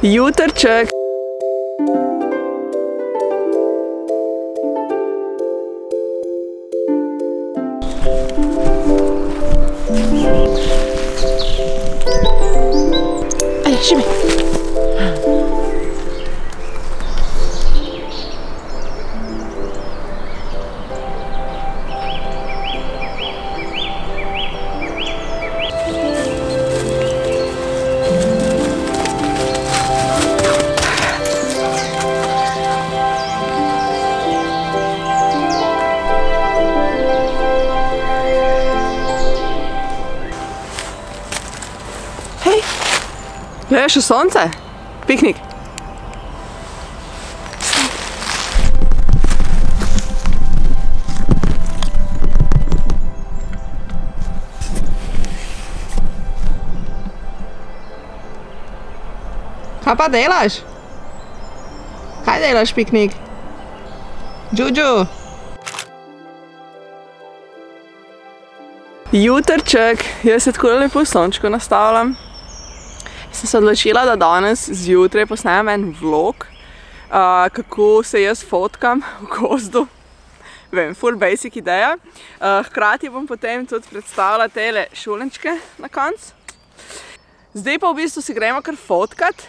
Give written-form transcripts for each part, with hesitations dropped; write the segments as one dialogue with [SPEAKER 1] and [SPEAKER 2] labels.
[SPEAKER 1] Jutrček. Ajde, šimi. Gledaš v sonce? Piknik. Kaj pa delaš? Kaj delaš, piknik? Džudžu. Jutrček. Jaz se tako lepo sončko nastavljam. Sem se odločila, da danes zjutraj posnemam en vlog, kako se jaz fotkam v gozdu. Vem, full basic ideja. Hkrati bom potem tudi predstavila tele šulenčke na koncu. Zdaj pa v bistvu si gremo kar fotkat.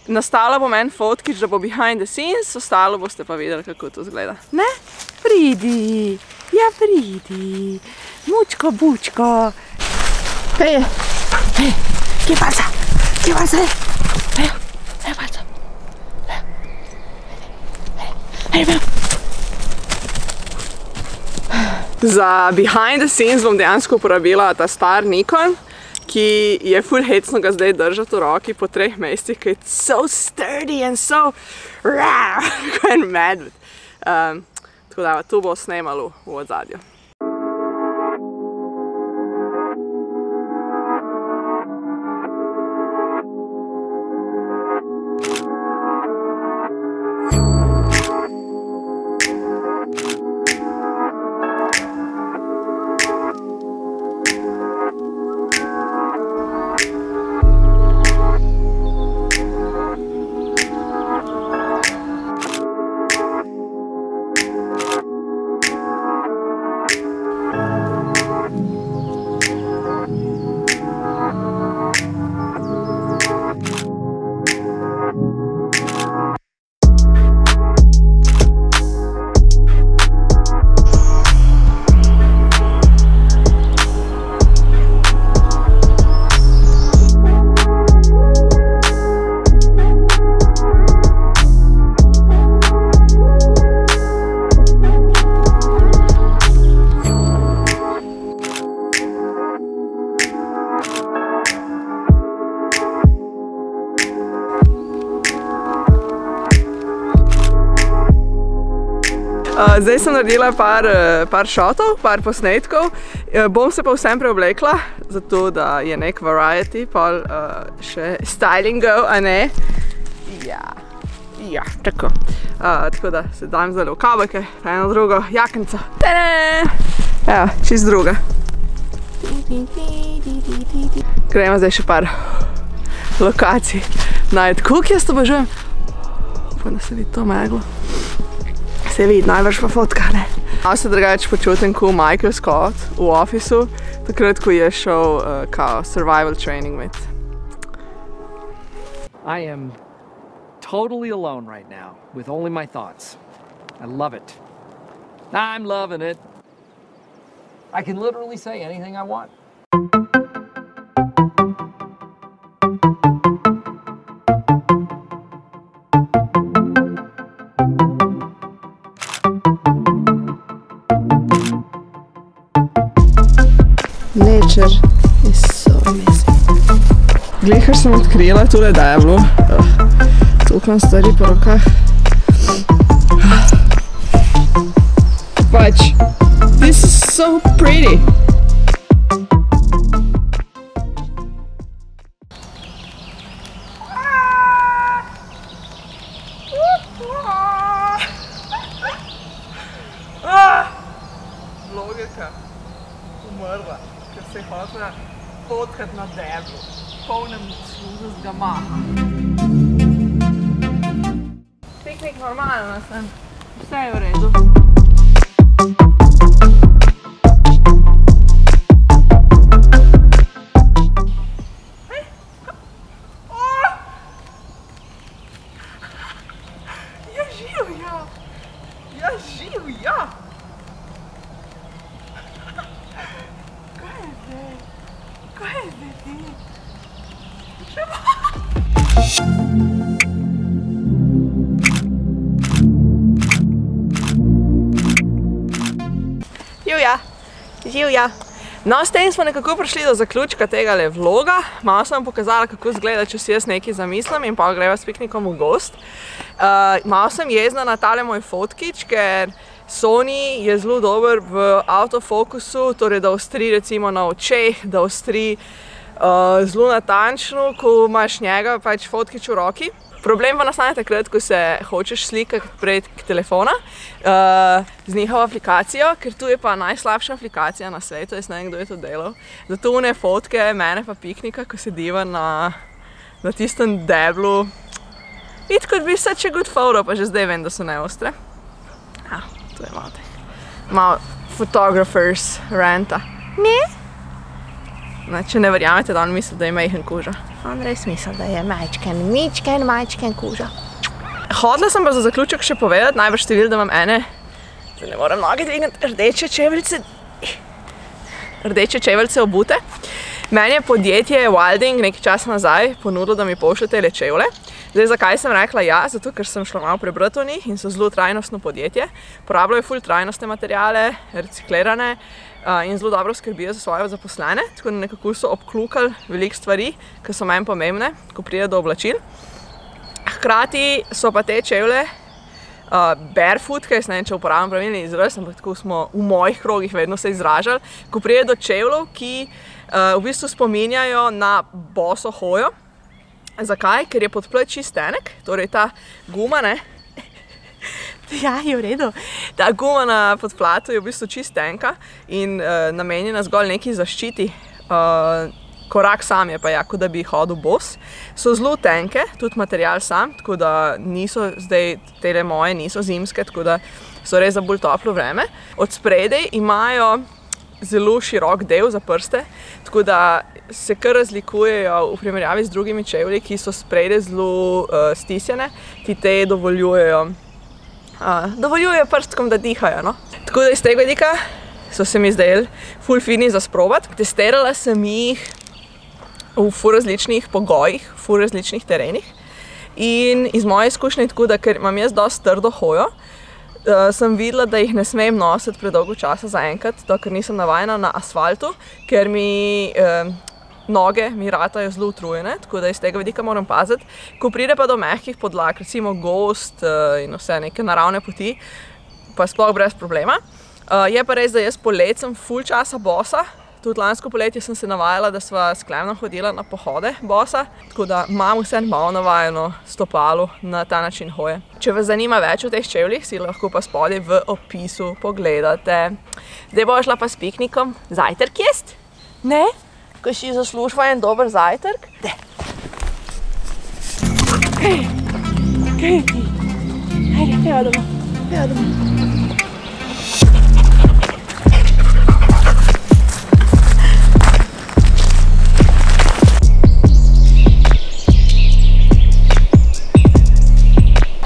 [SPEAKER 1] Nastavila bom en fotkič, da bo behind the scenes, ostalo boste pa videli, kako to izgleda. Ne? Pridi! Ja, pridi! Mučko, bučko! Hej! Hej! Kje palca? Kje palca? Hej! Hej, palca! Hej, hej! Za behind the scenes bom dejansko uporabila ta star Nikon, ki je ful hecno ga zdaj držati v roki po 3 mesecih, ker je so sturdy and so rawr, kot en medved. Tako da tu bo snemalo v odzadju. Zdaj sem naredila par shotov, par posnetkov. Bom se pa vsem preoblekla, zato da je nek variety, pol še stylingov, a ne? Ja, tako. Tako da se dajem zdaj v kavbojke, eno drugo jakenco. Evo, čist druga. Gremo zdaj še par lokacij najti. Koliko jaz to obožujem? Upam, da se vidi to meglo. Se vidi, najbrž pa fotka, ne? Malo se drugače počutim kot Michael Scott v Officeu, takrat, ko je šel kao survival training med.
[SPEAKER 2] I am totally alone right now, with only my thoughts. I love it. I'm loving it. I can literally say anything I want.
[SPEAKER 1] Nature is so amazing. Glej, kar sem odkrila tule deblo. Toliko nam stvari po rokah. Pač, this is so pretty. Vlogerka umrla, ker se je hotela fotkat na deblu, polnem služnostga maha. piknik, normalno sem. Vse je v redu. Ja, živja! Ja, živja! Kaj je zdaj? Kaj je zdaj ti? Živja! Živja! No, s tem smo nekako prišli do zaključka tegale vloga. Malo sem vam pokazala, kako izgleda, če si jaz nekaj zamislim in pa greva s piknikom v gozd. Malo sem jezna na tale moj fotkič, ker Sony je zelo dober v autofokusu, torej da ostri recimo na očeh, da ostri zelo natančno, ko imaš njega pač fotkič v roki. Problem pa nastane takrat, ko se hočeš slikati prek telefona z njihovo aplikacijo, ker tu je pa najslabša aplikacija na svetu, jaz ne vem, kdo je to delal. Zato one fotke mene pa piknika, ko sediva na tistem deblu. It could be such a good photo, pa že zdaj vem, da so neostre. Tu je malo photographers ranta. Ne? Če ne verjamete, da on misli, da je majhen kuža. On res misli, da je majčken kuža. Hodila sem pa za zaključek še povedati, najbrž ste videli, da imam ene, da ne moram noge dvigniti, rdeče čeveljce obute. Meni je podjetje Wilding nekaj časa nazaj ponudilo, da mi pošlje tele čevlje. Zdaj, zakaj sem rekla ja? Zato, ker sem šla malo prebrati o njih in so zelo trajnostno podjetje. Porabljajo ful trajnostne materiale, reciklirane in zelo dobro skrbijo za svoje zaposlene. Tako da nekako so obklukali veliko stvari, ki so meni pomembne, ko pride do oblačil. Hkrati so pa te čevlje barefoot, kaj jaz ne vem, če uporabljam pravilni izraz, ampak tako smo v mojih krogih vedno se izražali, ko pride do čevljev, ki v bistvu spominjajo na boso hojo. Zakaj? Ker je podplet čist tenek, torej ta guma, ne? Ja, je v redu. Ta guma na podplatu je v bistvu čist tenka in namenjena zgolj neki zaščiti. Korak sam je pa jako, da bi hodil bos. So zelo tenke, tudi material sam, tako da niso zdaj, tele moje niso zimske, tako da so res za bolj toplo vreme. Od spredaj imajo zelo širok del za prste, tako da se kar razlikujejo v primerjavi z drugimi čevlji, ki so spredaj zelo stisjene, ki te dovoljujejo prstkom, da dihajo, no. Tako da iz tega vidika so se mi zdeli ful fini za sprovat. Testirala sem jih v ful različnih pogojih, ful različnih terenih in iz moje izkušnje je tako, da ker imam jaz dosti trdo hojo, sem videla, da jih ne smem nositi predolgo časa zaenkrat, ker nisem navajena na asfaltu, ker mi noge mi ratajo zelo utrujene, tako da iz tega vidika moram paziti. Ko pride pa do mehkih podlag, recimo gozd in vse neke naravne poti, pa sploh brez problema. Je pa res, da jaz poleti sem ful časa bosa. Tudi lansko poletje sem se navajala, da sva s Klemnom hodila na pohode bosa, tako da imam vse malo navajeno stopalo na ta način hoje. Če vas zanima več o teh čevljih, si lahko pa spodaj v opisu pogledate. Zdaj bo šla pa s piknikom zajtrk jest? Ne? Ko si zaslužva en dober zajtrk? De. Kaj je ti? Hajde, peva doma.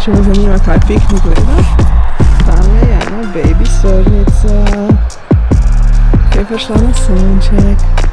[SPEAKER 1] Če me zanima, kaj piknik gleda, tam je ena baby srnica, ki je prišla na sonček.